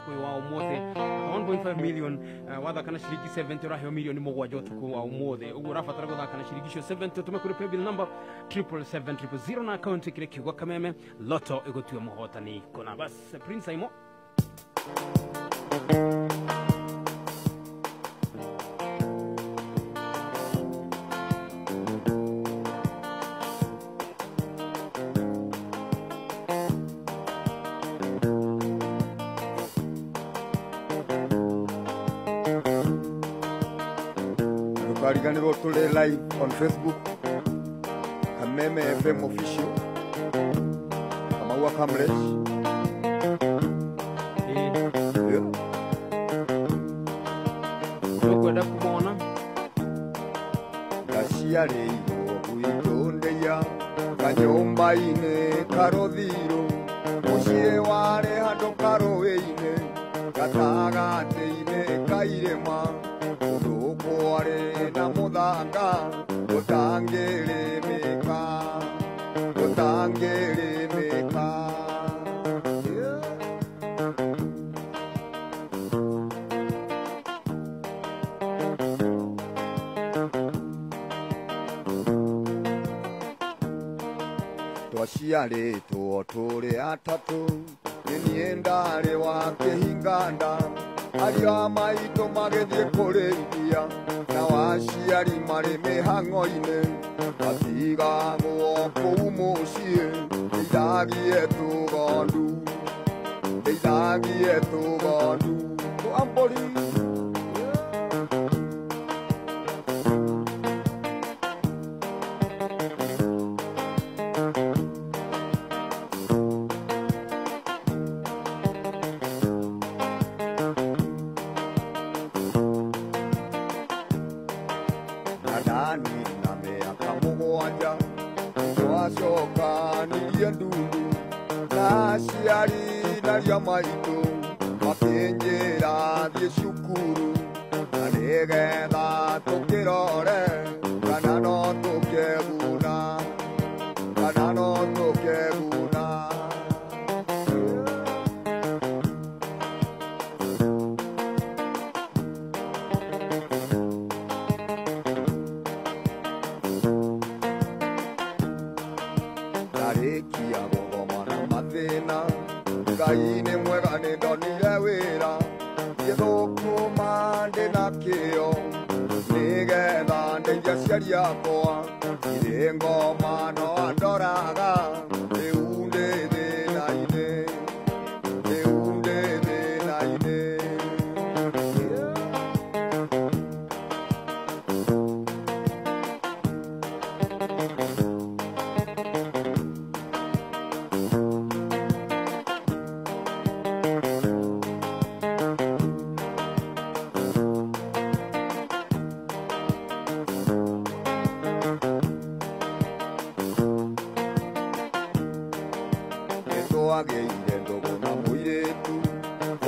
tuko wa umothe 1.5 million watha kana shiriki 70 rahio million mugwanja tuko wa umothe ugu rafatara gutha kana shiriki 70 tume kuri paybill number 77700 na account kire kigwa kameme loto igotue muhotani kona bas Prince Aimo Kariganiro tule live on Facebook Kameme FM official Kamaua Kamlesh Tukwenda kumona Gashiare iyo kuitondeya Kanyomba ine karodhiro Mushie ware hando karowe ine Katagate ine kairema Kuare na mudanga utangere meka Twashiare tuotore atatu niendare wake hinganda Aria maito magethie kureithia na waciari mari mihango-ine atiga guoko mucie ndeithagie tugondu twambori Maito mapenjera thie cukuru na nigetha tukirore kana no tukeguna Dareki ya goma na mathina Ngai mwega nĩ ndonire wĩra gĩthũkũma ndĩna kĩo nĩgetha ndeithia aciari akwa irĩ ngoma no andoraga rĩu ndĩ thĩna-inĩ Ageire ndogo na muiretu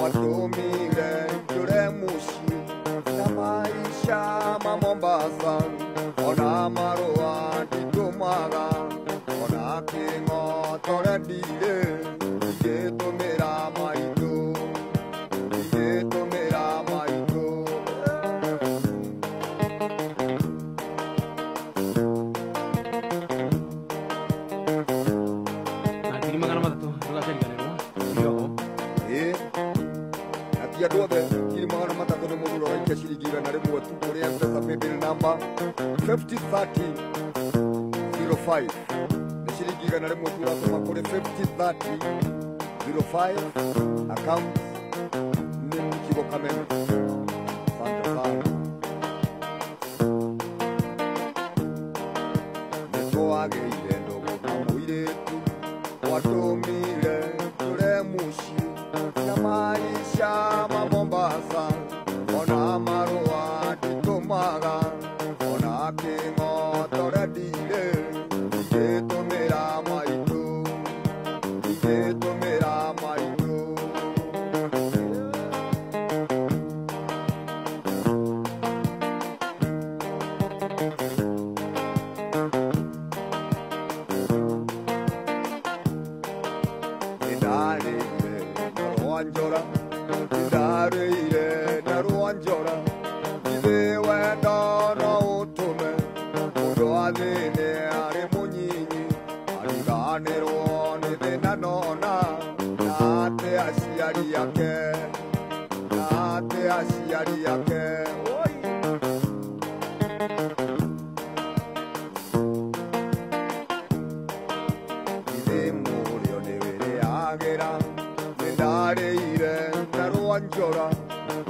watumire njure muci na maisha ma Mombasa ona marua nditumaga ona king'otore ndire igĩtũmĩra maitũ Duothe kilimana matatu ni muduro wa shilingi na remwe tu kuri mpesa paybill number 503005 ni shilingi na remwe tu rasoma kuri 503005 account ni Kigo Kameme. Asante sana nitwageire ndogo na muiretu watumire tũre muciĩ na maisha ma Mombasa ona marua nditumaga ona kĩng'otore ndire igĩtũmĩra maitũ Ndarĩire Rwanjora ndarĩire na rwanjora ithe wendo no ũtũme mũndũ wa thĩinĩ arĩ mũnyinyi ariganĩrwo nĩ thĩna nona na atĩ aciari ake na atĩ aciari ake ithe mũrĩo nĩ wĩrĩagĩra nĩ ndarĩire na rwanjora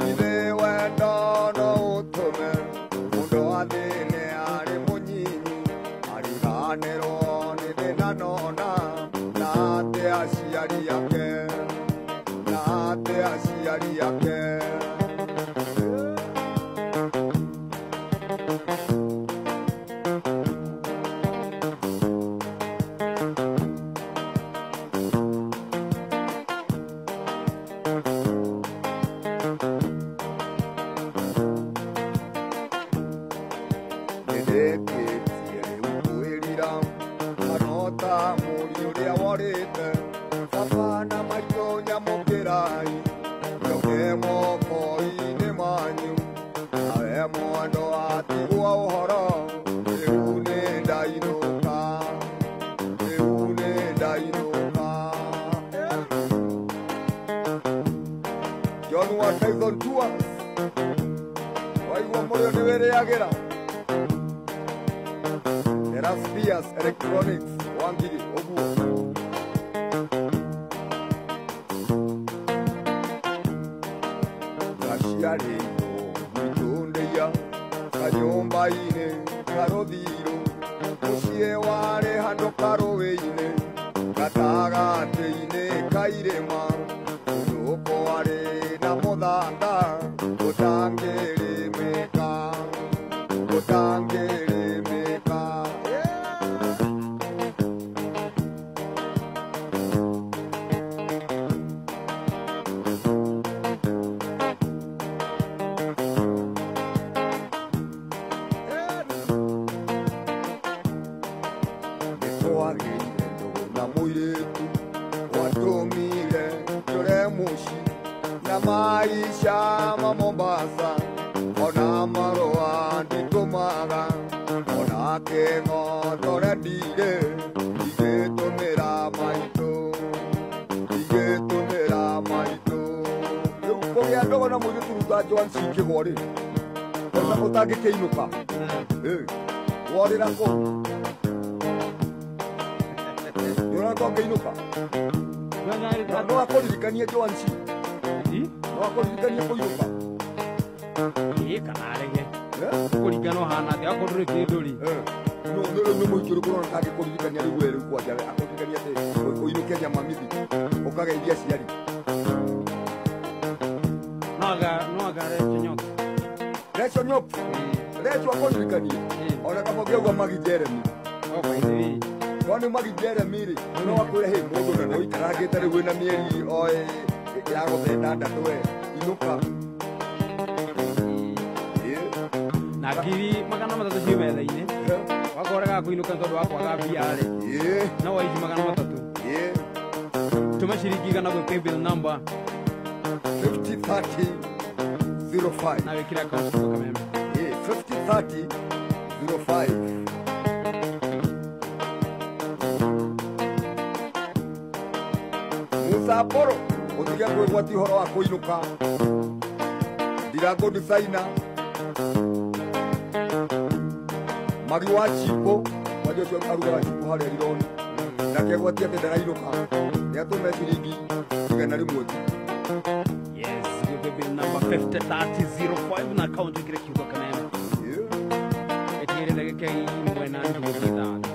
ithe wendo no ũtũme mũndũ wa thĩinĩ arĩ mũnyinyi ariganĩrwo nĩ thĩna nona na atĩ aciari ake na atĩ aciari ake nĩndĩkĩtie rĩu kwĩrira kanota mũri ũrĩa worĩte baba na maitũ nyamũkĩrai njoke moko-inĩ manyu nawe mwendwa atigwo ũhoro rĩu nĩ ndainũka rĩu nĩ ndainũka John wa Tyson Tours waigua mũrĩo nĩ wĩrĩagĩra Eraspias Electronics wangiri ũguo gaciarĩirwo gwitũ kanyũmba-inĩ karũthirũ mũciĩ warĩ handũ karũĩ-inĩ gatagatĩ-inĩ ka irĩma kũndũ kwarĩ na mũthanga gũtangĩrĩmĩka gũtangĩrĩmĩka nĩtwagĩire ndũgũ na mũirĩtu watũmire tũre mũci na maisha ma Mombasa ona marũa nditũmaga ona kĩng'o tũrendire igĩtũmĩra maitũ igĩtũmĩra maitũ rĩu kũgĩa ndogo na mũirĩtu ruta Joan cikĩgwo-rĩ ũtangĩkĩinũka worĩra kũ nĩũrona ũngĩinũka no akũririkanie Joan C no akũririkanie kũinũka kana arege kũringana ũhana atĩ akorwo ndũrĩ kĩndũ-rĩ nĩ mũingĩ ũrĩkũ ũrona kangĩkũririkania rĩu rĩu kwanja akũririkania atĩ ũinũke nyamamithi ũkageithia aciari no aga Rachel Nyop Rachel akũririkanie ona kama ũngĩauga Magi Jeremy kwani Magi Jeremy-rĩ no akwĩre hĩ mũndũ na nĩũikarangĩte rĩu wĩna mĩeri oĩ ya gũthendandatũ inũka na ngiri 300 ciĩ metha-inĩ wakorega kũinũka tondũ wa kwaga mbia-rĩ no waici 300 tũma ciringi igana gwĩ paybill number 503005 na wĩkĩre account kwa kameme 503005 Musa Poro ũtige kwĩgwati ũhoro wa kũinũka Ndirango Designer Magi wa Chipo wajua ũcio arugaga Chipo harĩa Rironi nake egwati atĩ ndarainũka nĩatũme ciringi igana rĩmwe tu yes paybill number 503005 na account wĩkĩre kiugo kameme ĩtigĩrĩre ndagĩka imwe na nuthu ithatũ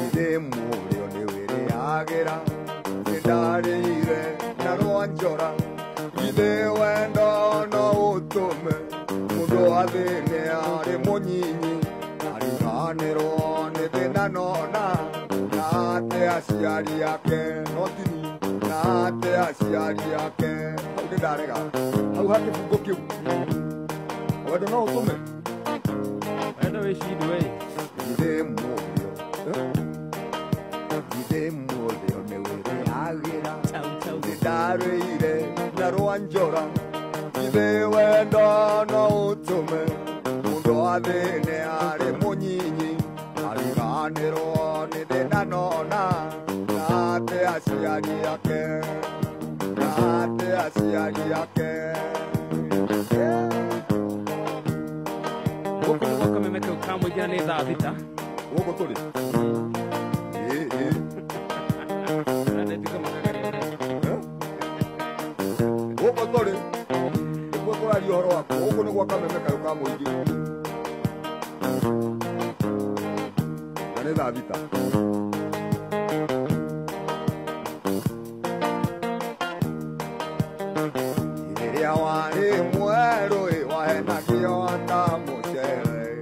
ithe mũrĩo nĩ wĩrĩagĩra nĩ ndarĩire na rwanjora ithe wendo no ũtũme mũndũ wa thĩinĩ arĩ mũnyinyi ariganĩrwo nĩ thĩna nona na atĩ aciari ake no tini na atĩ aciari ake hau nĩ ndarega hau ha kĩbungo kĩu wendo no ũtũme wendo wĩcindwe ithe mũrĩo ithe muothe one were agira Chau. ndarĩire na rwanjora ithe wendo no ũtũme mũndũ athĩne arĩ mũnyinyi ariganĩrwo nĩ thĩna nona na atĩ aciari ake Gũkũ nĩ gwa kameme kau ka mũingĩ nĩ thaa thita. gũkũ tũrĩ Na nĩtuĩka makagaria ũrĩa. gũkũ tũrĩ nĩguo tũraria ũhoro waku gũkũ nĩ gwa kameme kau ka mũingĩ na nĩ thaa thita rĩrĩa warĩ mwerũ wahenagio ta mũcere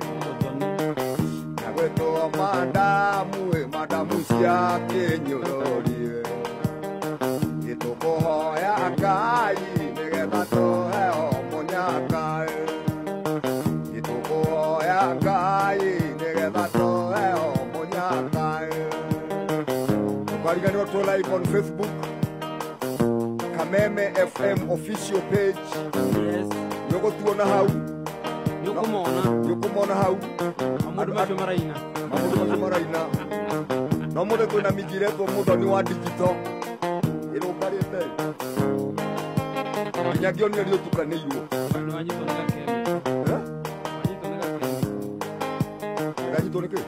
na gwĩtwo madamu cia kĩnyũrũrie gĩtũkũhoya Ngai nĩgetha tũheo mũnyakaĩ gĩtũkũhoya Ngai nĩgetha tũheo mũnyakaĩ tũkariganĩrwo twĩ live on Facebook Kameme FM official page. Yes. Yoko tuona hau. Yukumona hau. Amundu macio maraina. No mundu twina mijire two muthoni wa digital. Irukarite. Nyagio ni rio tukaneiwo. Wanyito nega kemi. Wanyito nega kemi. Wanyito nega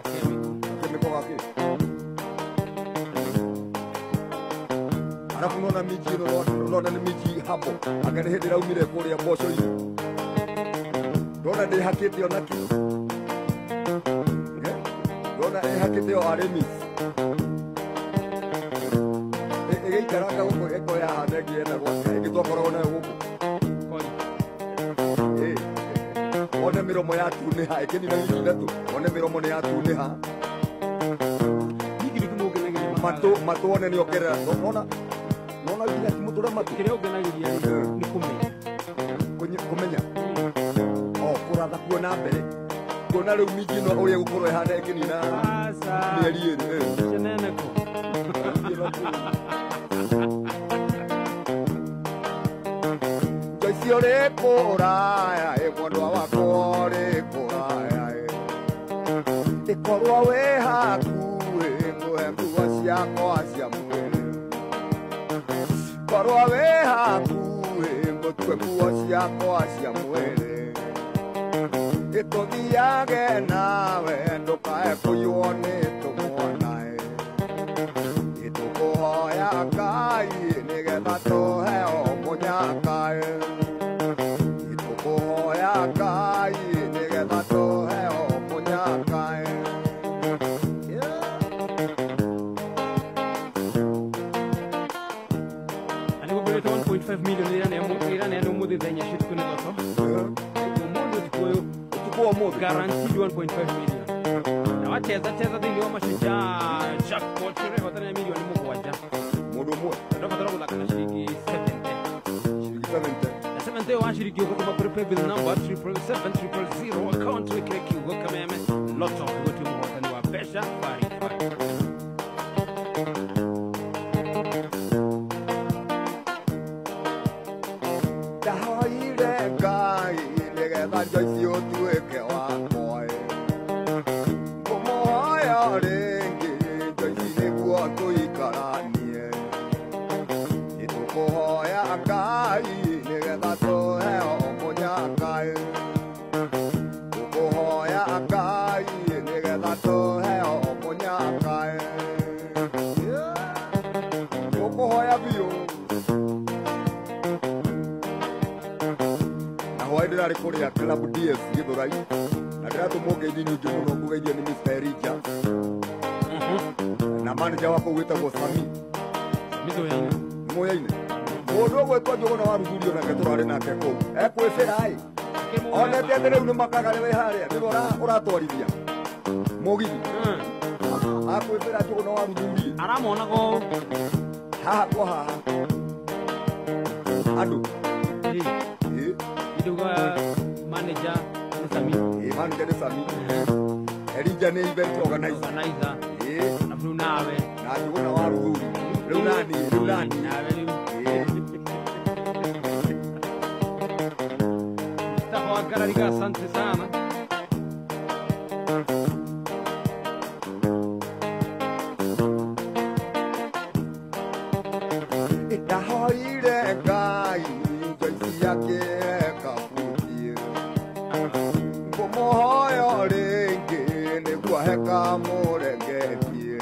kemi. Kemi kwa wake. Arafu nona miji nona ni miji hapo akari hindi raumire kuria mboco ini nona ndi hakite onaki nona hakite o arimi igeikaranga guko eko ya hande ngienda gwake igitwakoragwo nayo guku one miromo ya tuniha ikini na ithatũ one miromo ni ya tuniha matu one ni okerera nona nginya timutura matu kĩrĩa ũngenagiria nĩ kumenya kũratha kuona mbere kuona rĩu miji ĩno ũrĩa gũkorwo ĩhana ĩkĩnina mĩeri ĩrĩ ceneneko njoicio rĩ kũraya mwendwa wakwa rĩ kũraya ĩkorwo wĩ hakuhĩ ngũhe nguo ciakwa cia mwĩrĩ korwo wĩ hakuhĩ ngũtue nguo ciakwa cia mwĩrĩ ĩtũthiage nawe ndũkae kũiywo nĩ tũmwanaĩ ĩtũkũhoya Ngai nĩgetha tũheo mũnyakaĩ ĩtũkũhoya Ngai nĩgetha tũheo mũnyakaĩ Alikuwa 1.5 million irani umuthi thenya shit kuna toto. Umuthi tukoyo tukoyo umuthi guaranteed 1.5 million. Na wacheza thini wa mashujaa jackpot shire hotana milioni mugwanja. Mundu umwe. Ndoka toro kudakana shilingi 70. Shilingi 70. Na 70 wa shilingi yuko kwa prepare bill number 77700 account weke kiwa Kameme Lotto wote muhotani wa pesha fari. Njoici ũtuĩke wakwa ngũmũhoya rĩngĩ njoici nĩguo tũikaranie nĩtũkũhoya Ngai nĩgetha tũheo mũnyakaĩ tũkũhoya Ngai nĩgetha tũheo mũnyakaĩ tũkũhoya biũ ndĩrarĩ kũrĩa Club DS Gĩthũrai na ndĩratũmwo ngeithio nyingĩ mũno kũgeithio nĩ Mr. Elijah na manager wako wĩtagwo Sami mũyaine mũndũ ũgwĩtwo Njũgũna wa Ruthurio nake tũrarĩ nake kũu ekwĩbĩra-ĩ onete atĩ rĩu nĩmakaga nĩwe harĩa nĩwe ũratwarithia mũgithi akwĩbĩra Njũgũna wa Ruthurio aramonago haha kwa haha andũ Iduga manager Sami. Manager Sami. Elijah ni event organizer. Na nawe na njuguna wa ruthuri riu nani nawe Mustafa Wagarariga, asante sana. ndahoire Ngai njoici yake kabutie ngũmũhoya rĩngĩ nĩguo heka mũrengetie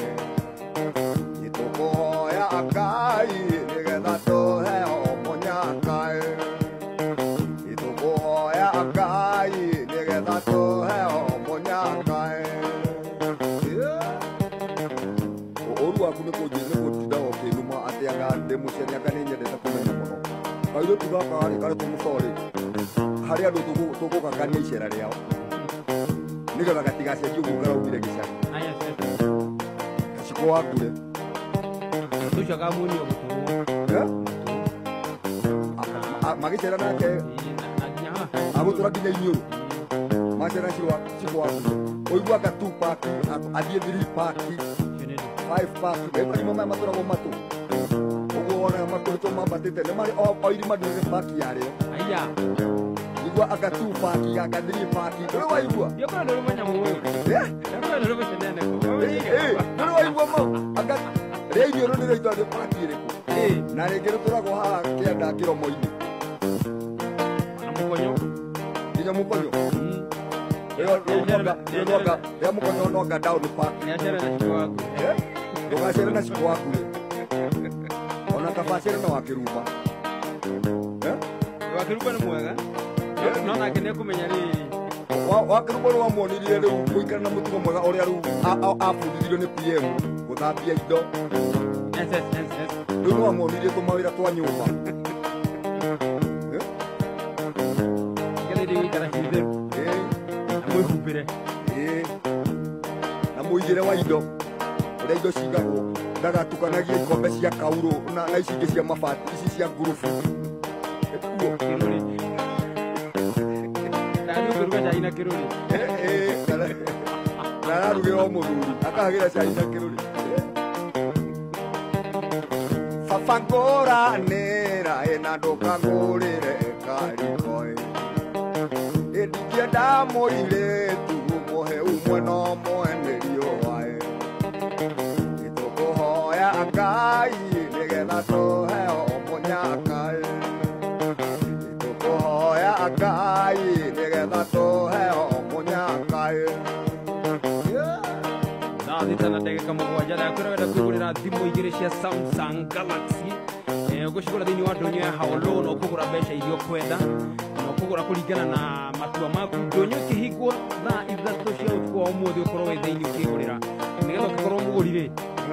nĩtũkũhoya Ngai nĩgetha tũheo mũnyakaĩ nĩtũkũhoya Ngai nĩgetha tũheo mũnyakaĩ ũru waku nĩ gũtinda ũkĩnuma atĩ anga ndĩ mũciari anga nĩ nyendete kũmenya mũno kairĩtu gaka rĩ karĩ tũmũcorĩ harĩ andũ tũgũkakania icera rĩao nĩgetha gatigacenjie ũguo karaumire gĩcagi gaciko wakure Tucho kamuni ogutwo magĩcera nake agũtũra nginya iniũrũ macera ciko wakure ũiguaga 2 paki athiĩ 3 paki 5 paki ĩkarimo maya matũragwo matũ ũguo wonaga matũrĩtwo mambatĩte nĩ marĩ o irima nĩrĩ paki yarĩo aya igua aka 2 paki aka 3 paki ndũrĩ waigua yokora ndũrĩ manya mũũyũ yokora ndũrĩ gũcenene ndũrĩ waigua mau anga rĩa iniũrũ nĩrĩo itwarĩ paki ĩrĩkũ na rĩngĩ rĩtũragwo haha kĩanda kĩromo-inĩ na mũkonyo nginya mũkonyo rĩa mũkonyo nonga down park nĩacere na ciko waku ndũgacere na ciko waku ona kabacere na wakĩrumba wakĩrumba nĩ mwega no nake nĩekũmenya rĩrĩ wakĩrumba nĩ wamuonirie rĩu gũikara na mũtugo mwega ũrĩa rĩu abundithirio nĩ PM gũthambia indo rĩu nĩ wamuonirie tũmawĩra twa nyũmba ngerĩire gũikara citheru na mwĩhumbĩre na mũigĩre wa indo ũrĩa indo cigagwo ndagatukanagia ikombe cia kaurũ na ici ingĩ cia mabati ici cia ngurubu kĩrũrĩ nani ũkĩruga cai na kĩrũrĩ nararugĩra o mũthuri akahagĩra cai na kĩrũrĩ baba ngũranĩra ĩna ndũkangũrĩre karikoĩ ndingĩenda mũirĩtu mũhe umwe no mwene riũwaĩ nĩtũkũhoya Ngai nĩgetha tũheo mũnyakaĩ nĩtũkũhoya Ngai nĩgetha tũheo mũnyakaĩ thita na ndagĩka mũgwanja na kwĩra wenda kwĩgũrĩra thimũ igĩrĩ cia Samsung Galaxy ũgũcigũra thĩinĩ wa ndũnyũ ya Howlo na ũkũgũra mbeca iria ũkwenda na ũkũgũra kũringana na matua maku ndũnyũ ĩkĩhingwo thaa ithatũ cia ũtukũ wa ũmũthĩ ũkorwo wĩ thĩinĩ ũkĩgũrĩra nĩgetha ũkĩkorwo mũgũrire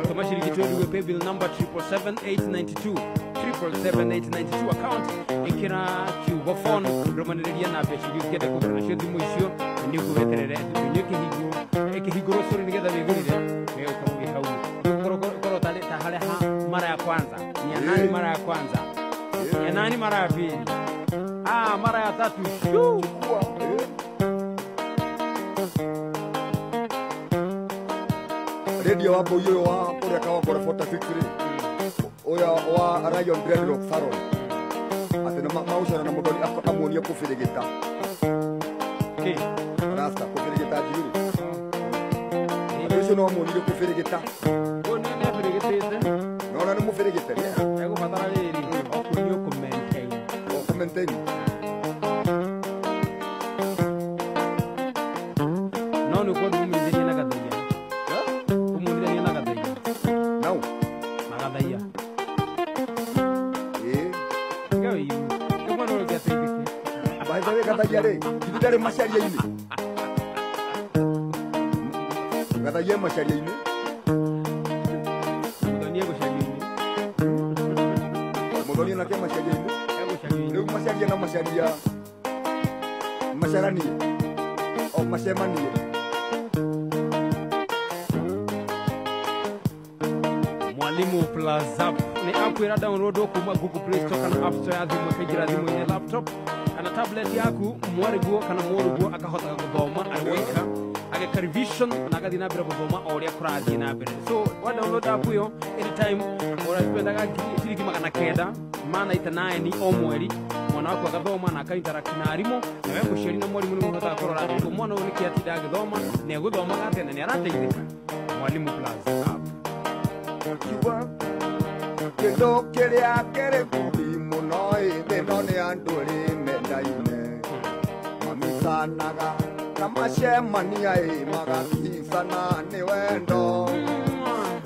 tũma ciringi 20 gwĩ paybill number 77892 77892 account ĩkĩra kiugo phone ndũmanĩrĩria na mbeca iria ũkĩenda kũgũra nacio thimũ icio nĩguo weterere ndũnyũ ĩkĩhingũrwo sori nĩgetha wĩgũrire ũkorwo wĩ hau ũkorwo ta harĩa mara ya kwanza ni ya nani mara ya kwanza ya nani mara ya pili mara ya tatu radio wa boyo wa kũrĩa kawakora 46 ũya wa Ryan Dreadlock Salon atĩ nĩ maucana na mũthoni amuonia kũbĩrĩgĩta rasta kũbĩrĩgĩta njuri ũcio no amuonire kũbĩrĩgĩta nĩ abĩrĩgĩtĩte nona nĩ mũbĩrĩgĩte egũbatara rĩrĩ okunio kũmaintain no nĩ ũkorwo ndũmithĩrie na gathaia ũmũthithania na gathaia nau na gathaia tiga wĩiru ĩmwe no ũngĩateithĩke baithawe gathaia rĩ ithu ndarĩ macaria-inĩ gathaia macaria-inĩ mũthoni egũcaria-inĩ mũthoni onake macaria-inĩ egũcaria-inĩ rĩu macaria na macaria macaranie o macemanie Mwalimu Plus app ni app ĩrĩa download kuma Google Play Store kana App Store ya thimũ ĩkaingĩra thimũ-inĩ laptop kana tablet yaku mwariguo kana mũriguo akahota gũthoma arĩ wika ageka revision na agathii na mbere guthoma o uria kurathii na mbere. So wa download app yo anytime uraspendaga ciringi 900 mana 89 o mweri, mwana waku agathoma na akainteract na arimũ, na we mũciari na mwarimu nĩ mũhotaga kũrora atĩ mwana ũyũ nĩkĩ atinda agĩthoma, nĩ egũthomaga atĩa na nĩ arateithĩka. Mwalimu Plus app. Kiuga kĩndũ kĩrĩa kĩrĩ nguthi mũno ĩno nĩ andũ erĩ mendaine mamisanaga na macemania magakicana nĩ wendo.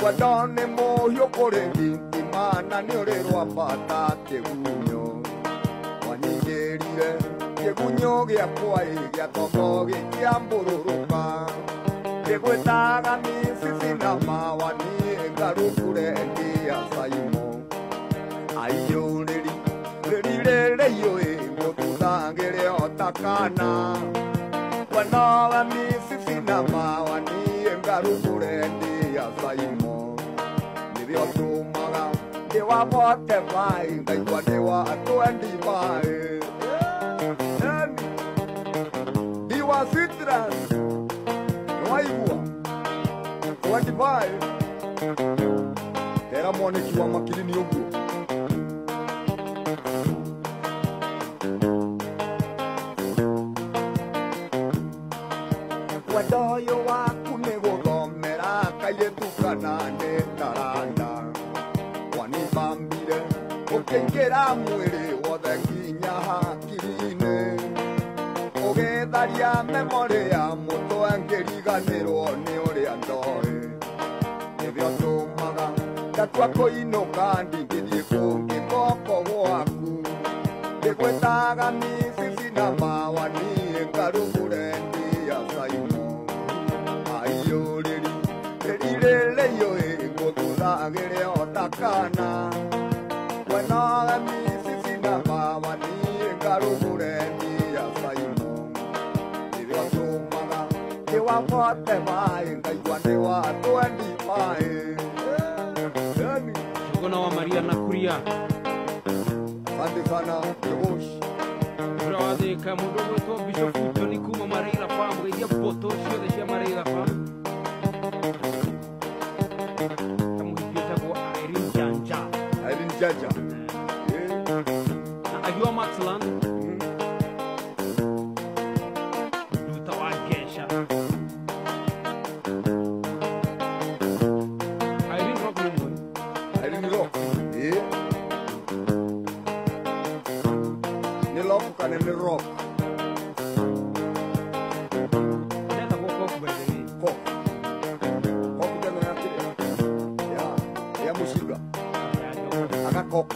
Wendo nĩ mũhiũ kũrĩ thitima na nĩ ũrĩ rwa bata kĩgunyũ wanyigĩrire kĩgunyũ gĩakwa gĩa tombo gĩkĩambũrũrũka gĩgwĩtaga micici na mawani ngarukure ndia saimo aiyũrĩri rĩrĩ iyũĩ ngũtũthangĩre otakana wanoga micici na mawani ngarukure ndia saimo nĩrĩo tũmaga ndĩwabote vai ngaigua ndĩwa 25 ndiwa citrus nĩwaigua 25 era mwanĩki wa makiri nĩ ũguo. Wendo ũyũ waku nĩ gũthomera kairĩtu kana nĩ taranda wanibambire ũkĩingĩra mwĩrĩ wothe nginya hakiri-inĩ ũgĩtharia memori ya mũtwe ngĩriganĩrwo nĩ ũrĩa ndoĩ nĩrĩo tũmaga ndatua kũinũka ndingĩthiĩ kũngĩ moko gwaku ngĩgwĩtaga micici na mawani ngarugũre ndia saimo aiyũrĩri rĩrĩ iyũĩ ngũtũthagĩre otakana wenoga micici na mawani ngarugũre ndia saimo nĩrĩo tũmaga ndĩwabote vai ngaigua ndĩwa 25. Shugona wa Maria na Kuria. Asante sana Jogoshi. Turawathĩka mũndũ gwĩtwo Bishop Johnny kuma Mareira Farm gĩithia mboto ciothe cia Mareira Farm. Kamũhingĩtagwo Irene Janja. Irene Janja. Na Agiwa Maxland. Duta wa Gesha. Irene Rock Mungu. Irene Rock. Ni Rock kana ni Rock. Nenda kwa kubele. Kok. Kok tena yake. Ya mushiga. Aka kok.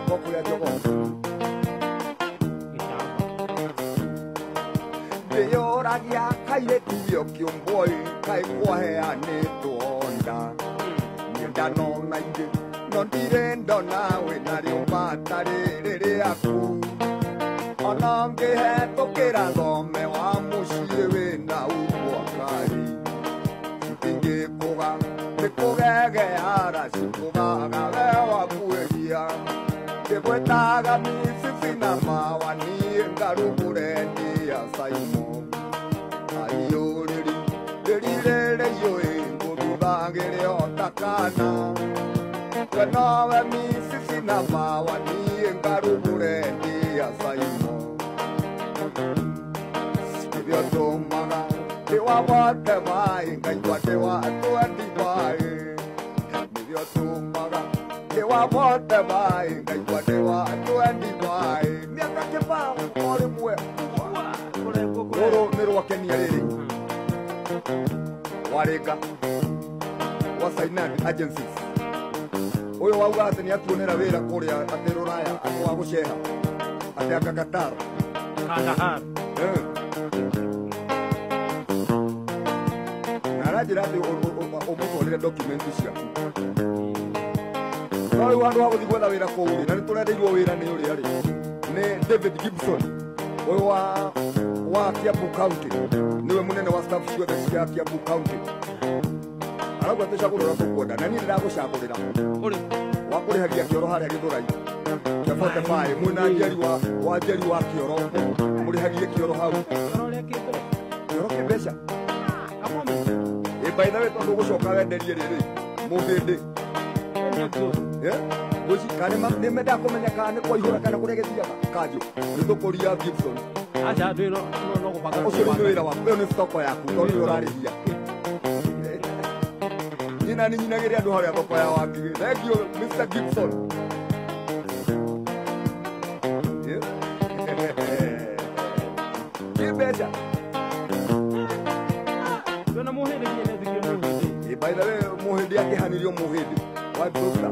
Kok ya jogo. Ndeyoragia kairĩtu kĩũmboi kaikwoheanĩ tuonda nĩndanona ingĩ no ndirĩ ndona wĩnarĩo matarĩ rĩrĩaku ona ngĩhetũkĩra thome wa mũciĩ wĩna umwakari citingĩkũga nĩkũgegeara cikũgaga we wakuĩria ngĩgwĩtaga micici na mawani ngarugũre ndia saimo aiyũrĩri rĩrĩ iyũĩ ngũthuthagĩre otakana wenowe micici na mawani ngarugũre ndia saimo nĩrĩo tũmaga ndĩwabote vai ngaigua ndĩwa 25. Nĩrĩo tũmaga ndĩwabote vai ngaigua ndĩwa 25. Mĩaka kĩbao o rĩmwe rũrũ nĩ rwakenia rĩrĩ warĩnga wa Sinad Agencies. Ũyũ wauga atĩ nĩ atuonera wĩra kũrĩa atĩ Rũraya atĩ wa gũceha atĩ aka Qatar. Na arajĩra atĩ ũmũtwarĩre dokumenti ciaku. No rĩu handũ ha gũthiĩ gwetha wĩra kũu rĩ, na nĩ tũrendeirwo wĩra nĩ ũrĩa rĩ, nĩ David Gibson ũyũ wa Kiambu County, niwe mũnene wa staff ciothe cia Kiambu County. Arauga tũcagũrĩra tũkwenda na niĩ ndĩragũcagũrĩra wakũrĩhagia kĩoro harĩa Gĩthũrai kĩa 45 mwĩna Njeri wa Njeri wa kĩoro mũrĩhagie kĩoro hau. Kĩoro by the way tondu gucoka wenderie riri muhindi guci kana nĩ menda kũmenya kana nĩ kwaihũra kana kũrĩa gĩthiaga kanjũ nĩ thũkũria Gibson acha ndĩ no gũbanga ũcio nĩ wĩra waku ũyũ nĩ thoko yaku tondũ nĩ ũrarĩhia nyina nĩ nyinagĩria andũ harĩa thoko ya wangigĩ thengio Mr. Gibson nĩ mbeca na muhindi nĩ thikio muhindi by the way muhindi akĩhanirio muhindi wa doctor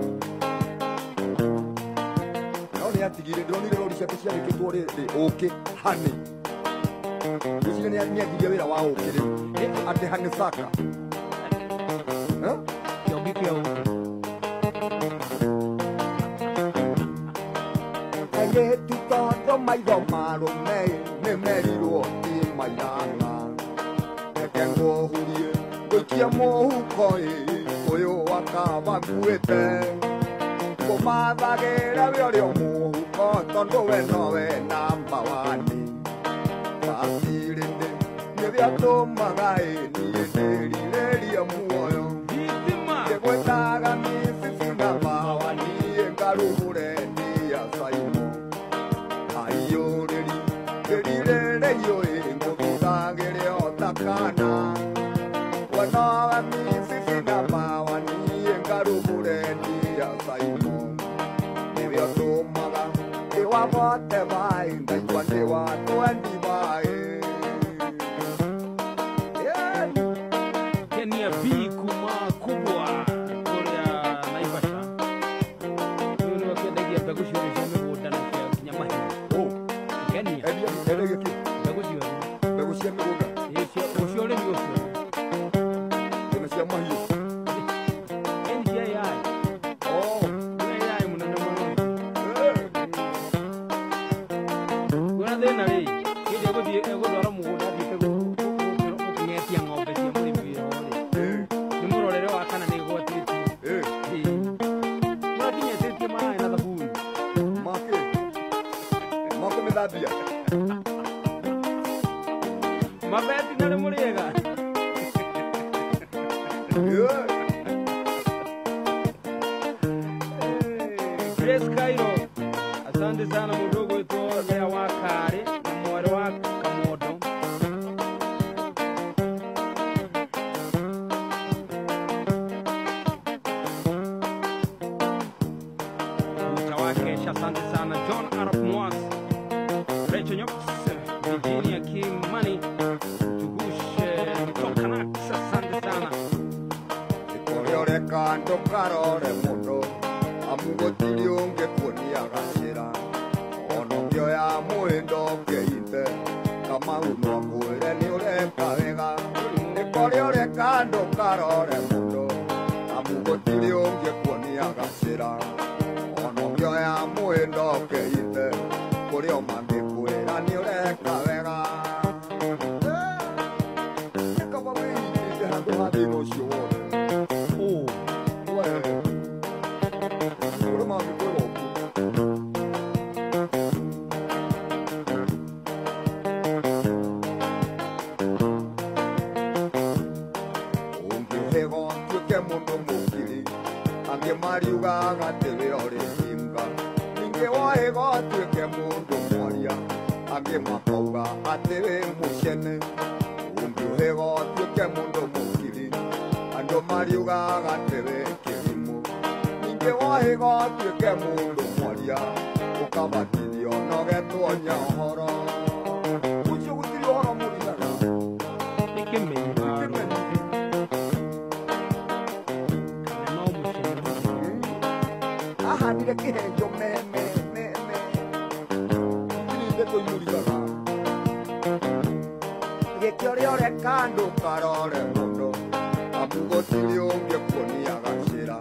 no nĩ atigire ndĩronire rori ciake ciandĩkĩtwo rĩrĩ ũkĩ hani gũcire nĩ atigia wĩra wa ũkĩ rĩu atĩ hani saka kĩongi kĩa ũkĩ airĩtu tondũ maitho marũme nĩ merirwo ti maigana reke ngũhurie ngũikie mũhuko ũyũ wakaba nguĩte ngũmathagĩra we ũrĩ o mũhuko tondũ we nowe namba wani basirĩndĩ nĩbĩatũmaga niĩ ndĩrirĩrie muoyo ngĩgwĩtaga micici na bawa niĩ ngarugũre ndia caimo aiyũrĩri ndĩrirĩrĩio ngũthithagĩre o takana we nowe micici na bawa niĩ ngarugũre ndia caimo nĩbĩatũmaga ndĩwabote bai ndaigua ndĩwatwendi bai Kenya B kuma kubwa kuria Naivasha nĩ wakĩendagia mbegũ ciothe cia mĩgũnda na cia nginya mahiũ Kenya endagia kĩ mbegũ ciothe mbegũ cia mĩgũnda ũcio ũrĩmi ũcio na cia mahiũ NCAI AI mũnene mũno kuna thĩna rĩ hĩndĩ egũtwara mũgũnda athiĩte gũkĩng'etia ng'ombe cia mũrĩmi wĩra rĩ nĩ mũrorere wa kana nĩ ĩgwatĩtio mũrakinyĩtĩtie maĩ na thabuni makũmĩthambia mabeti na nĩ mũrĩega Grace Cairo asante sana mudogo wetu Lea wa Kare na mwari wa Kamodo Utawakesha asante sana John Arap Mwas Rachel Nyox Virginia Kimani Tugushe Tokanak asante sana ikoryoreka ndukarore mũndũ amugotiri ũngĩkuonia gacĩra ona ngĩoya mwĩndo ngĩite kamau no ngwĩre nĩ ũreka wega ikoryoreka ndukarore mũndũ amugotiri ũngĩkuonia gacĩra ona ngĩoya mwĩndo ngĩite kũrĩ o mangĩkwĩra nĩ ũreka wega nĩkaba wĩnyitĩte handũ ha thĩna ũcio wothe mariugaga atĩ we ũrĩ hinga ningĩ woĩga ũtuĩke mũndũ mwaria angĩ makauga atĩ wĩ mũcene ũngĩũhĩga ũtuĩke mũndũ mũkiri andũ mariugaga atĩ wĩ kĩrimũ ningĩ woĩga ũtuĩke mũndũ mwaria ũkabatithio na ũgetwonya ũhoro ũcio gũtirĩ ũhoro mũrigaga ahandire kĩhenjo nĩndĩ tũiyũrigaga gĩkĩorĩa ũreka ndũkarore mũndũ amu gũtirĩ ũngĩkuonia gacĩra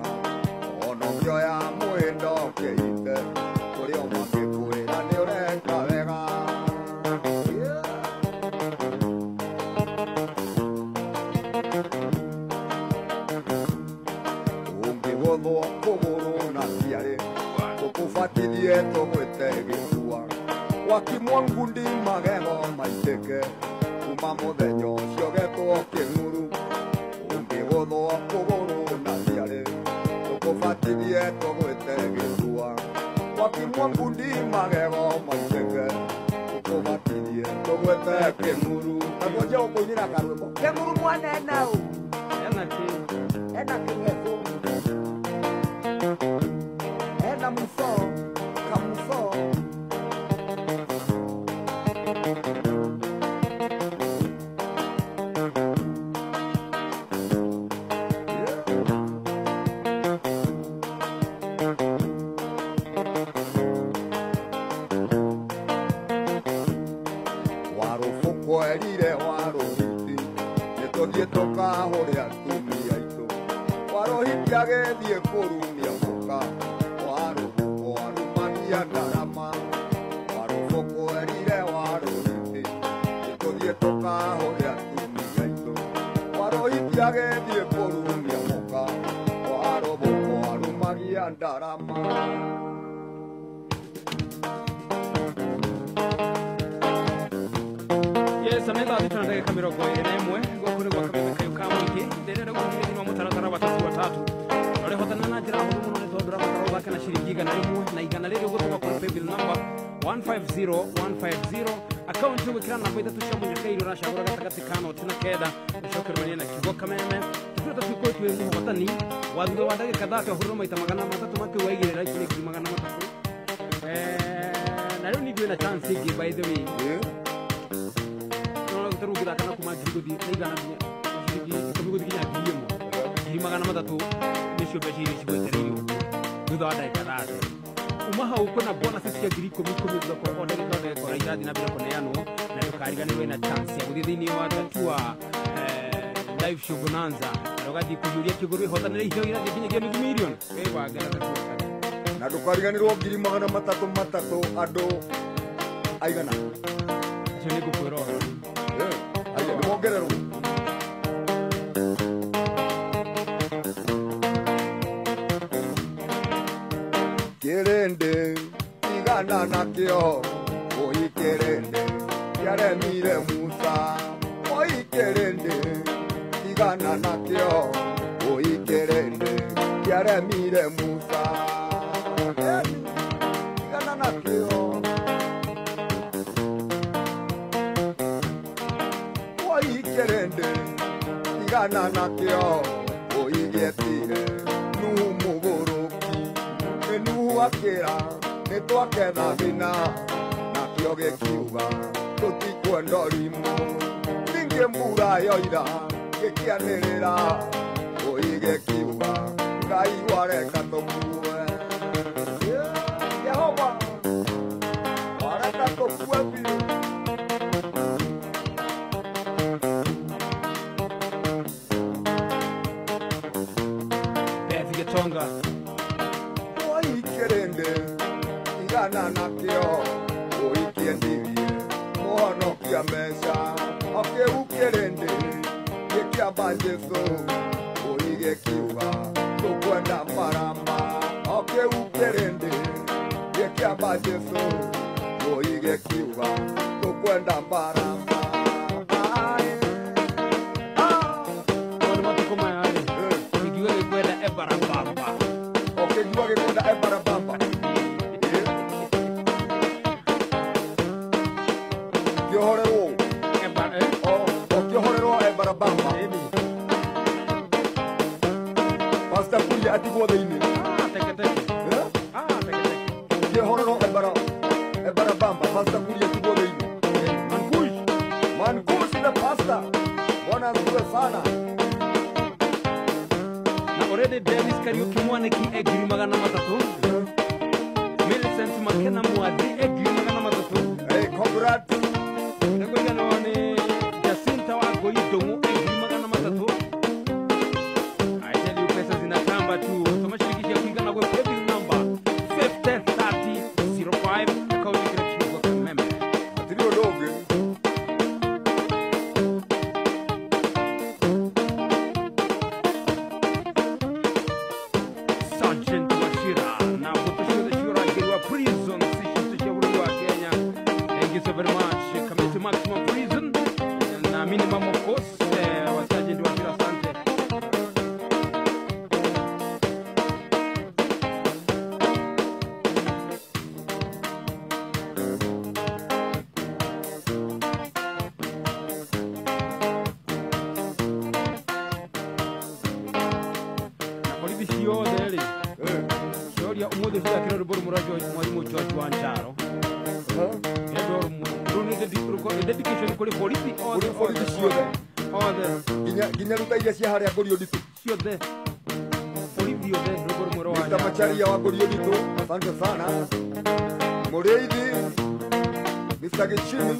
ona ũngĩoya mwĩndo ũkĩite kũrĩ o mangĩkwĩra nĩ ũreka wega ũngĩgũthwo kũgũrũ na ciarĩ tũkũbatithie tũgwĩte gĩtua wakimwo ngundi magego maitĩke kuma mũthenya ũcio getwo kĩng'uru ũngĩ kũgũrũ na ciarĩ tũkũbatithie tũgwĩte gĩthua wakimwa ngundi magego maicenge tũkũbatithie tũgwĩte kĩng'uru naguo nje ũkũinĩra karwĩmbo kĩng'uru mwanena ũ ena kĩng'etũ ena mũco kamũco tukahũrĩa atumia aitũ warohiti agĩthiĩ kũrumia mũka warũmagia ndarama warũbũkũ erire warũhiti nĩtũthiĩ tukahũrĩa atumia aitũ warohiti agĩthiĩ kũrumia mũka warũbũkũ warũmagia ndarama. Samenda atitana ndagĩka mĩrongo ĩrĩ na ĩmwe gũkũ nĩ gwa Kameme Kayũ ka mũingĩ ndĩrenda gũthikĩrĩria thĩinĩ wa mũtaratara wa tatu watatu ũrĩa hotana na njĩra hũthũ mũno nĩ tondũ ũrabatara ũthake na ciringi 100 na igana rĩrĩ ũgũtũma kũrĩ paybill number 150150 akaunti ũgwĩkĩra namba ithatũ cia mũnyakairi ũracagũra gatagatĩ ka noti na kenda ũcokererania na kiugo Kameme tũtũre tũtuĩkwo twĩ mũhotani wa thutha wa ndagĩka 30 ahũrĩrwo maita 300 makĩu waigĩrĩra ici nĩ ngiri 300 na rĩu ningĩ wĩna chance ĩngĩ by the way rugira kana kuma ngiri igana ngiri magana matatũ nĩcio mbeca iria cigwetereirwo thutha wa ndagĩka 30 uma hau kwĩna bonuses cia ngiri 10 thutha kwa ndagĩka ora irathi na mbere kũneanwo na ndũkariganĩrwo ĩna chance ya gũthiĩ thĩinĩ wa tatu wa live show bonanza na ũgathiĩ kũiyũria kĩgũrũ ĩhotanĩre iheo irathi nginyagia nuthu mirioni na ndũkariganĩrwo ngiri 300 andũ aigana acio nĩ ngũkwĩra ayo nĩmongererwo kĩrĩndĩ igana nakĩo ũi kĩrĩndĩ kĩaremire Musa ũi kĩrĩndĩ igana nakĩo ũi kĩrĩndĩ kĩaremire Musa igana nakĩo kerende igana nakĩo ũigĩtire Nuhu mũgũrũki Nuhu akĩra nĩtwaketha thĩna nakĩo gĩkiuga tũtikwenda ũrimũ ningĩ mbura yoira gĩkĩanĩrĩra ũigĩkiuga Ngai wareka tũkue Jehova wareka tũkue biũ Tonga oi kerende igana nakĩo ũikĩendirie mũhonokia mbeca akĩu kĩrĩndĩ gĩkĩamba Jesũ ũigĩkiuga tũkwenda maramba akĩu kĩrĩndĩ gĩkĩamba Jesũ ũigĩkiuga tũkwenda maramba ciothe rĩ cioria ũmũthĩ ciakĩra rwĩmbo rũmwe rwa mwarimũ George Wanjaro dedication kũrĩ borithi ciothe othe nginya ruta iria cia harĩa ngũrio nditũ ciothe borithi othe rwĩmbo rũmwe rwa Mr. Wanjaro Macharia wa ngũrio nditũ asante sana Mũrĩithi Mr. Gichini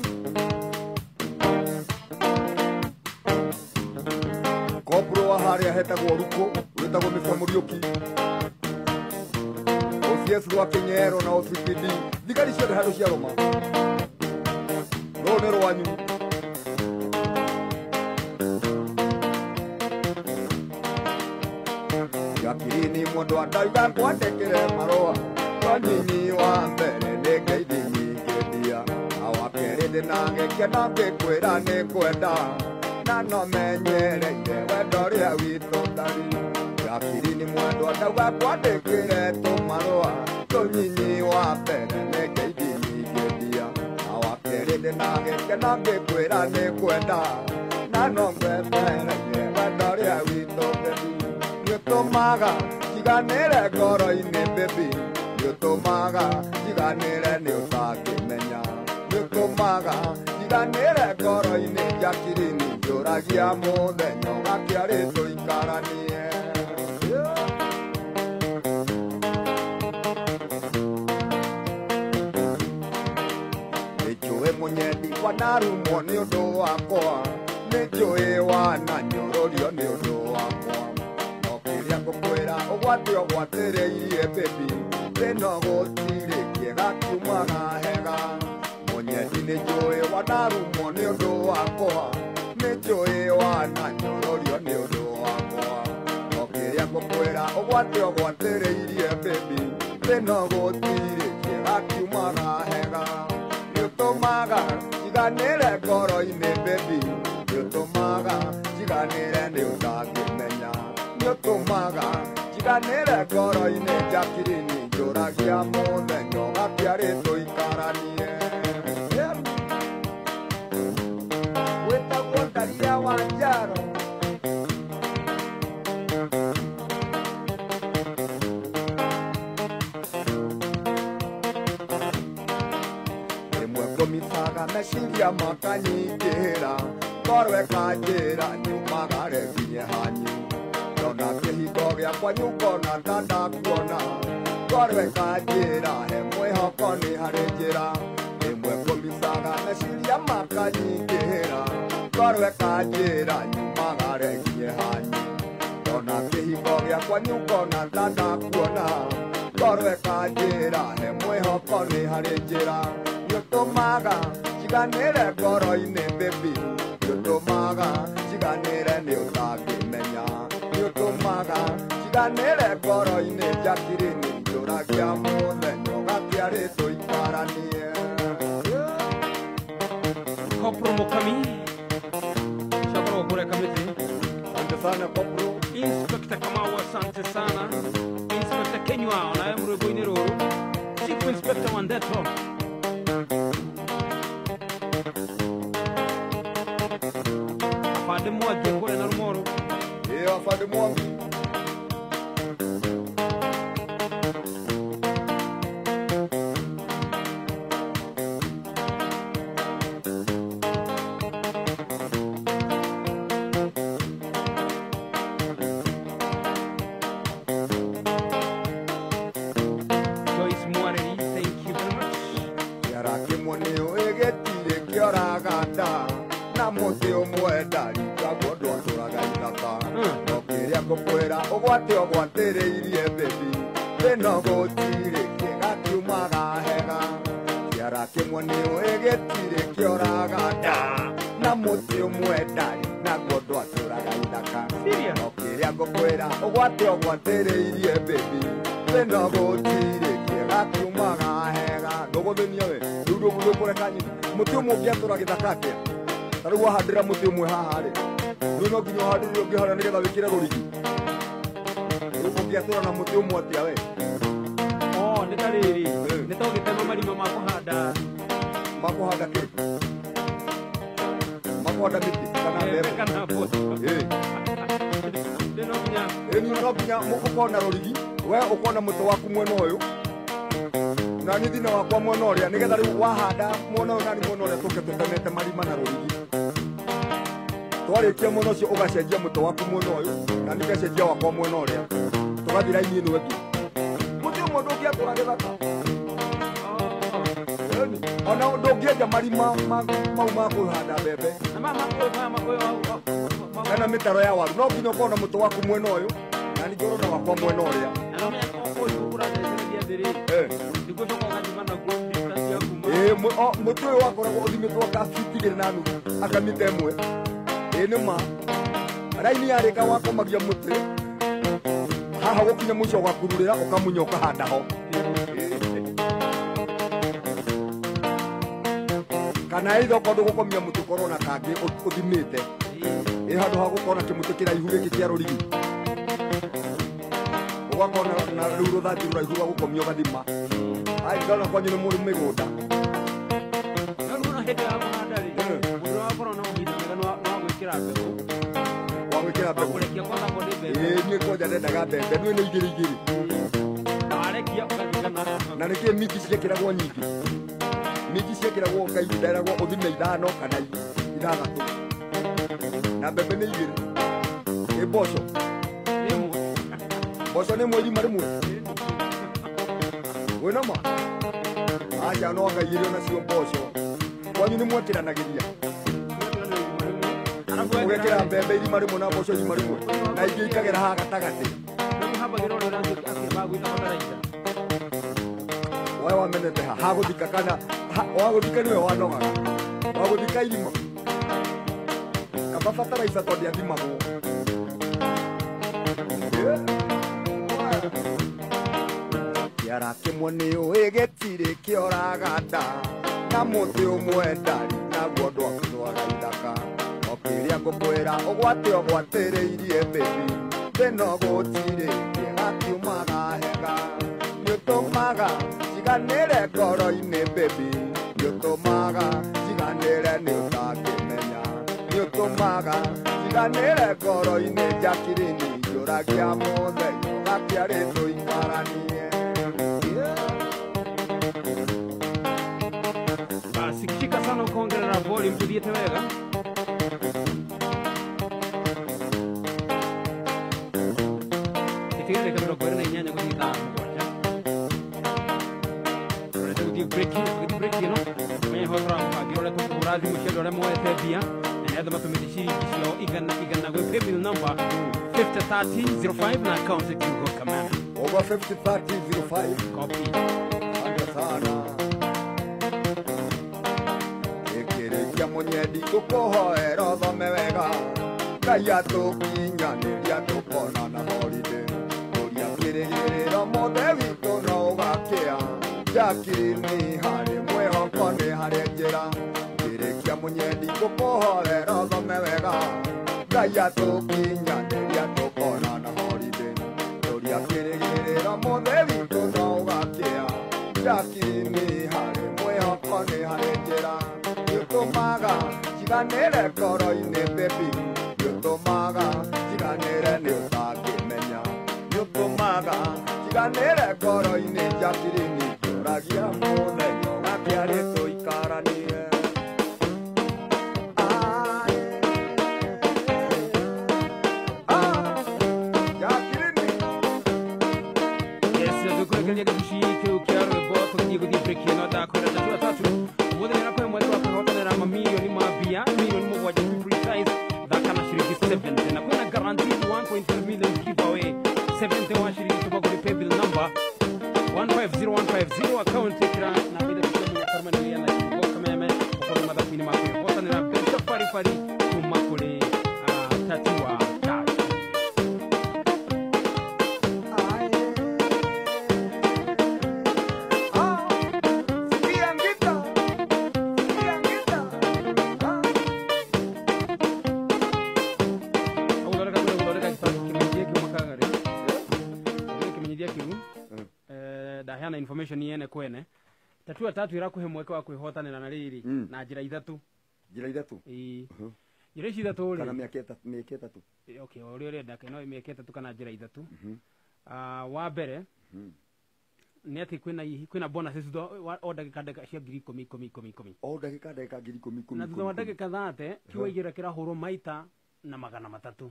Kopro wa harĩa hetagwo Ruko wĩtagwo Mr. Mũriũki OCS rwa Kenyero na OCPD thigari ciothe handũ ciaroma rũũ nĩ rwanyu Gakiri mũndũ andauga kwandĩkĩre marũa Wanyinyi wa mbere nĩ ngeithi nyingĩ na wa kerĩ ndĩnagĩkena ngĩkwĩra nĩ kwenda na no menyereire wendo ũrĩa witũ ndarĩ Gakiri nĩ mũndũ andauga kwandĩkĩre tũmarũa Tũnyinyi wa mbere nĩ ngeithi nyingĩ na wa kerĩ ndĩnagĩkena ngĩkwĩra nĩ kwenda na no menyereire wendo ũrĩa witũ ndarĩ Nĩũtũmaga njiganĩre ngoro-inĩ baby Nĩũtũmaga njiganĩre nĩ ũtangĩmenya Nĩũtũmaga njiganĩre ngoro-inĩ Njakiri nĩnjũragia mũthenya ũgakĩarĩ tũikaranie Nĩnjũĩ mũnyendi wanarumwo nĩ ũndũ wakwa Nĩnjũĩ wananyũrũrio nĩ ũndũ wakwa Ngũkwĩra ũgwate ũgwatĩrĩirie baby Thĩno gũtirĩ kĩega kiumaga hega Mũnyendi nĩnjũĩ wanarumwo nĩ ũndũ wakwa Nĩnjũĩ wananyũrũrio nĩ ũndũ wakwa O kĩrĩa ngũkwĩra ũgwate ũgwatĩrĩirie baby Thĩno gũtirĩ kĩega kiumaga hega Nĩũtũmaga njiganĩre ngoro-inĩ baby Nĩũtũmaga njiganĩre nĩ ũtangĩmenya Nĩũtũmaga njiganĩre ngoro-inĩ Njakiri nĩnjũragia mũthenya ũgakĩarĩ tũikaranie Wĩtagwo Ndaria Wanjaro Rĩmwe ngũmicaga meciria makanyingĩra Ngoro ĩkanjĩra nyumagare nginye hanyu Ndona kĩhingo gĩakwa nyũkona ndandakuona Ngoro ĩkanjĩra he mwĩhoko nĩ harĩ njĩra Rĩmwe ngũmicaga meciria makanyingĩra Ngoro ĩkanjĩra nyumagare nginye hanyu Ndona kĩhingo gĩakwa nyũkona ndandakuona Ngoro ĩkanjĩra he mwĩhoko nĩ harĩ njĩra Nĩũtũmaga njiganĩre ngoro-inĩ baby Nĩũtũmaga njiganĩre nĩ ũtangĩmenya Nĩũtũmaga njiganĩre ngoro-inĩ Njakiri nĩnjũragia mũthenya ũgakĩarĩ tũikaranie Kopro Mũkami Shakara kũrĩa kamĩtĩ Asante sana Kopro Inspector Kamau asante sana Inspector Kenywa onaye mrwĩmbo-inĩ rũrũ Chief Inspector Wandeto Afande Mwangi kũrĩa na Rumoro Afande Mwangi Joyce Mwareri, thank you very much. Yarakĩmwo nĩ ũĩgĩtirĩ kĩoraganda na mũtĩ ũmwe ndarigagwo ndwatũraga ithaka No kĩrĩa ngũkwĩra ũgwate ũgwatĩrĩirie baby Thĩno gũtirĩ kĩega kiumaga hega Yarakĩmwo nĩ ũĩgĩtirĩ kĩoraganda na mũtĩ ũmwe ndarĩ naguo ndwatũraga ithaka No kĩrĩa ngũkwĩra ũgwate ũgwatĩrĩirie baby Thĩno gũtirĩ kĩega kiumaga hega Ndũgũthĩnia we rĩu ndũkũreka nyina mũtĩ ũmwe ũngĩatũra gĩthaka atĩa Tarĩu wahandĩra mũtĩ ũmwe haha rĩ Rĩu no nginya ũhandĩrĩre ũngĩ harĩa nĩgetha wĩkĩre rũrigi Rĩu ũngĩatũra na mũtĩ ũmwe atĩa we Nĩ ta rĩrĩ nĩ ta ũgĩtema marima ma kũhanda Makũhanda kĩ Makũhanda mĩtĩ kana mbembe kana mboco Ĩĩ Eni no nginya mukona rorigi we ukona muto waku mwena uyu na ni thina wakwa mwena uria nigetha riu wahanda mwena uyu nani mwena uria tuketutemete marima na rorigi twarikia mwena ucio ugacenjia muto waku mwena uyu na nigacenjia wakwa mwena uria tugathira ini ino ingi muti mundu ungiatura githaka ona ndungienja marima mau ma kuhanda mbembe kana mitaro ya waru no nginya ukona muto waku mwena uyu na ni ngorona wakwa mwena uria mutu uyu wakoragwo uthimitwo kabitigiri na nuthu akamita imwe ni ma raini yarika wakomagia muti haha gukinya muico ugakururira ukamunya ukahanda ho kana itho kondu gukomia mutu korona kangi uthimite handu ha gukona kimuti kiraihu giki kia rorigi ugakona na riu ruthanju ruraihu rwa gukomia ugathima ngona kwanyu ni muri migunda wagwikira mbegu niä kwanja ndendaga mbembe nä nä igä rä na nä kä miki ciäkä ragwo nyingä miki ciäkä ragwo nderagwo å thime 5 kana 6 na mbembe nä igä rä mboco nä mwe irima rä mwe wä nama aca no ngaigä rio nacio mboco kwanyu nä mwekä ranagä ria ugekira mbembe irima rimwe na mboco irima rimwe na ingĩ ikagera haha gatagati we wamenete ha haguthika kana waguthika niwe wanogaga waguthika irima kaba bataraica tondi athimagwo kiara kimwe nĩ ũĩ gĩtirĩ kĩoraga nda na mũtĩ ũmwe ndari naguo ndwakũtwara ithaka okiria ngũkwĩra ũgwate ũgwatĩrĩirie baby thĩna gũtirĩtie gakiumaga hega nĩũtũmaga njiganĩre ngoro-inĩ baby nĩũtũmaga njiganĩre nĩ ũtangĩmenya nĩũtũmaga njiganĩre ngoro-inĩ njakirini njũragia mũthenya ũgakĩa tũikaranie sikishika sana ukaongerera volume tuthiete wega itigere kamera kwera na inyanya guthitha mugwanja rete guthie break no mwenye hotra magi ore tukura thimu cia ndore moete bia na yatha matumite cio igana gwe paybill number 503005 na account kiugo kamera over 503005 copy sana ikirekia munyendi gukuhoera uthome wega ngai atukinyanĩria tukona na holiday uria kirigiriro mothe witũ no ũgakĩa njakiri-inĩ harĩ mwĩhoko nĩ harĩ njĩra ikirekia munyendi gukuhoera uthome wega ngai atukinyanĩria tukona na holiday uria kirigiriro mothe witũ no ũgakĩa njakiri-inĩ harĩ mwĩhoko nĩ harĩ njĩra nĩũtũmaga njiganĩre ngoro-inĩ baby nĩũtũmaga njiganĩre nĩ ũtangĩmenya nĩũtũmaga njiganĩre ngoro-inĩ njakiri-inĩ njũragia mũthenya ũgakĩa tũikaranie njakiri-inĩ kurekeria gĩtuci kĩu kĩa rwĩmbo tũgĩthiĩ gũthiĩ break ĩno ndakwĩra tatũ atatũ mũthenya na kwĩ mweri wa kũhotanĩra mamirioni ma mbia milioni mũgwanja to precise thaka na ciringi 70 na kwĩna guaranteed 1.5 million giveaway 70 wa ciringi kutoka kwenye paybill number 150150 account ĩkĩra na mbere cia mũnya karmania na kiugo kameme ũkorwo mathabu-inĩ ma kwĩhotanĩra mbeca baribari kuma kũrĩ tatu wa tatu ndaheana information yene kwene tatu atatu irakuhe mweke wa kwihotanira na riri na njira ithatu njira ithatu njira ici ithatu kana ri mĩaka ĩtatũ okay uri urenda kana miaka ithatu kana njira ithatu wa mbere nĩ atĩ kwĩna bonuses o ndagĩka cia ngiri 10,000 o ndagĩka 10,000 na thutha wa ndagĩka 30 kiwaigĩra kĩrahũrwo maita na 300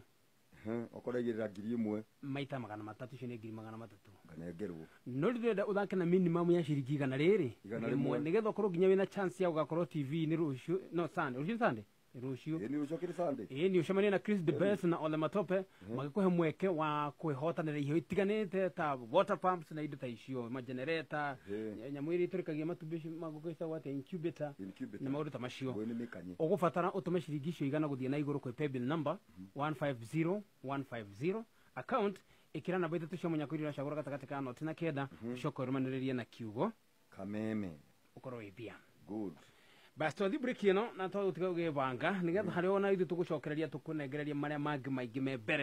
ũkoraigĩrĩra 1,000 maita 300 icio nĩ 300 nganengerwo no rĩrenda ũthake na minimum ya ciringi 100 rĩmwe nĩgetha ũkorwo nginya wĩna chance ya gũgakorwo TV nĩ rũciũ no Sunday rũciũ Sunday rũciũ nĩ rũciũ Sunday nĩ ũcemania na Chris the Best na Ole Matope magĩkũhe mweke wa kwĩhotanĩra iheo itiganĩte ta water pumps na indo ta icio magenerator nyamũ iria itũrĩkagia matumbĩ magũkũ ĩtagwo atĩa incubator na maũndũ ta macio ũgũbatara ũtũme ciringi icio igana gũthiĩ na igũrũ kwĩ paybill number 150150 account ĩkĩra namba ithatũ cia mũnyako iria ũracagũra gatagatĩ ka noti na kenda ũcoka ũrũmanĩrĩrie na kiugo kameme ũkorwo wĩ mbia good basi twathi break ĩno na twagũtiga gũgĩbanga nĩgetha harĩa ona ithuĩ tũgũcokereria tũkũnengereria marĩa mangĩ maingĩ me mbere